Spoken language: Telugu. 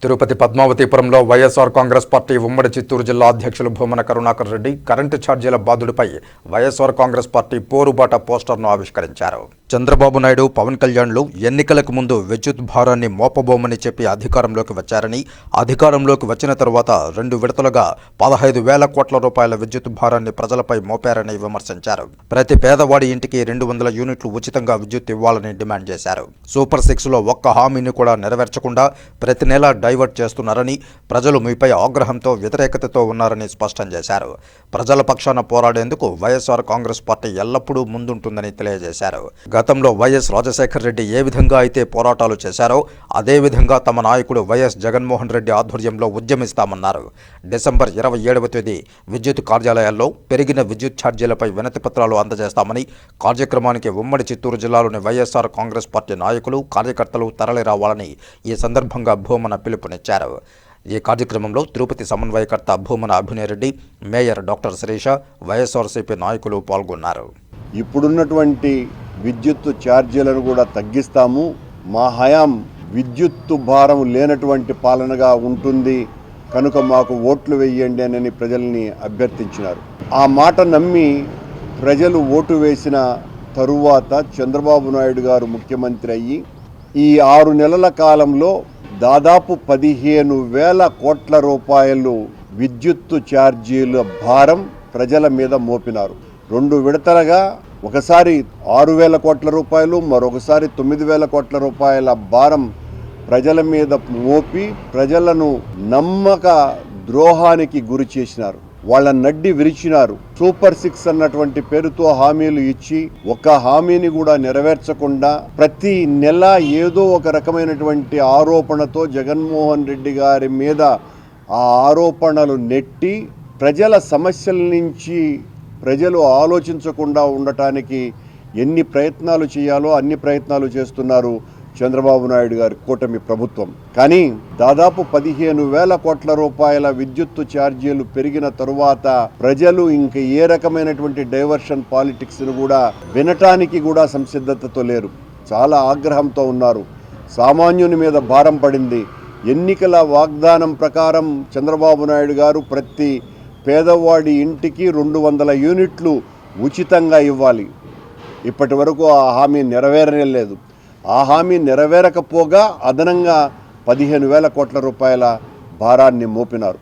తిరుపతి పద్మావతిపురంలో వైఎస్ఆర్ కాంగ్రెస్ పార్టీ ఉమ్మడి చిత్తూరు జిల్లా అధ్యక్షులు భూమన కరుణాకర్ రెడ్డి కరెంటు ఛార్జీల బాధుడిపై వైఎస్ఆర్ కాంగ్రెస్ పార్టీ పోరుబాట పోస్టర్ను ఆవిష్కరించారు. చంద్రబాబు నాయుడు, పవన్ కళ్యాణ్లు ఎన్నికలకు ముందు విద్యుత్ భారాన్ని మోపబోమని చెప్పి అధికారంలోకి వచ్చారని, అధికారంలోకి వచ్చిన తరువాత 2 విడతలుగా 15,000 కోట్ల రూపాయల విద్యుత్ భారాన్ని ప్రజలపై మోపారని విమర్శించారు. ప్రతి పేదవాడి ఇంటికి 200 యూనిట్లు ఉచితంగా విద్యుత్ ఇవ్వాలని డిమాండ్ చేశారు. సూపర్ 6లో ఒక్క హామీని కూడా నెరవేర్చకుండా ప్రతి నెల డైవర్ట్ చేస్తున్నారని, ప్రజలు మీపై ఆగ్రహంతో వ్యతిరేకతతో ఉన్నారని స్పష్టం చేశారు. ప్రజల పక్షాన పోరాడేందుకు వైఎస్ఆర్ కాంగ్రెస్ పార్టీ ఎల్లప్పుడూ ముందుంటుందని తెలియజేశారు. గతంలో వైఎస్ రాజశేఖర్ రెడ్డి ఏ విధంగా అయితే పోరాటాలు చేశారో అదేవిధంగా తమ నాయకుడు వైఎస్ జగన్మోహన్ రెడ్డి ఆధ్వర్యంలో ఉద్యమిస్తామన్నారు. డిసెంబర్ 27వ తేదీ విద్యుత్ కార్యాలయాల్లో పెరిగిన విద్యుత్ ఛార్జీలపై వినతి పత్రాలు అందజేస్తామని, కార్యక్రమానికి ఉమ్మడి చిత్తూరు జిల్లాలోని వైఎస్ఆర్ కాంగ్రెస్ పార్టీ నాయకులు, కార్యకర్తలు తరలిరావాలని ఈ సందర్భంగా భూమన పిలుపునిచ్చారు. ఈ కార్యక్రమంలో తిరుపతి సమన్వయకర్త భూమన అభినయరెడ్డి, మేయర్ డాక్టర్ శిరీష, వైఎస్ఆర్సీపీ నాయకులు పాల్గొన్నారు. ఇప్పుడున్నటువంటి విద్యుత్తు ఛార్జీలను కూడా తగ్గిస్తాము, మా హయాం విద్యుత్తు భారం లేనటువంటి పాలనగా ఉంటుంది కనుక మాకు ఓట్లు వేయండి అని ప్రజల్ని అభ్యర్థించినారు. ఆ మాట నమ్మి ప్రజలు ఓటు వేసిన తరువాత చంద్రబాబు నాయుడు గారు ముఖ్యమంత్రి అయ్యి ఈ 6 నెలల కాలంలో దాదాపు 15,000 కోట్ల రూపాయలు విద్యుత్తు ఛార్జీల భారం ప్రజల మీద మోపినారు. 2 విడతలుగా ఒకసారి 6,000 కోట్ల రూపాయలు, మరొకసారి 9,000 కోట్ల రూపాయల భారం ప్రజల మీద మోపి ప్రజలను నమ్మక ద్రోహానికి గురి చేసినారు. వాళ్ళ నడ్డి విరిచినారు. సూపర్ 6 అన్నటువంటి పేరుతో హామీలు ఇచ్చి ఒక హామీని కూడా నెరవేర్చకుండా ప్రతి నెల ఏదో ఒక రకమైనటువంటి ఆరోపణతో జగన్మోహన్ రెడ్డి గారి మీద ఆ ఆరోపణలు నెట్టి ప్రజల సమస్యల నుంచి ప్రజలు ఆలోచించకుండా ఉండటానికి ఎన్ని ప్రయత్నాలు చేయాలో అన్ని ప్రయత్నాలు చేస్తున్నారు చంద్రబాబు నాయుడు గారి కూటమి ప్రభుత్వం. కానీ దాదాపు 15,000 కోట్ల రూపాయల విద్యుత్తు ఛార్జీలు పెరిగిన తరువాత ప్రజలు ఇంక ఏ రకమైనటువంటి డైవర్షన్ పాలిటిక్స్ను కూడా వినటానికి కూడా సంసిద్ధతతో లేరు. చాలా ఆగ్రహంతో ఉన్నారు. సామాన్యుని మీద భారం పడింది. ఎన్నికల వాగ్దానం ప్రకారం చంద్రబాబు నాయుడు గారు ప్రతి పేదవాడి ఇంటికి 200 యూనిట్లు ఉచితంగా ఇవ్వాలి. ఇప్పటి వరకు ఆ హామీ నెరవేరలేదు. ఆ హామీ నెరవేరకపోగా అదనంగా 15,000 కోట్ల రూపాయల భారాన్ని మోపినారు.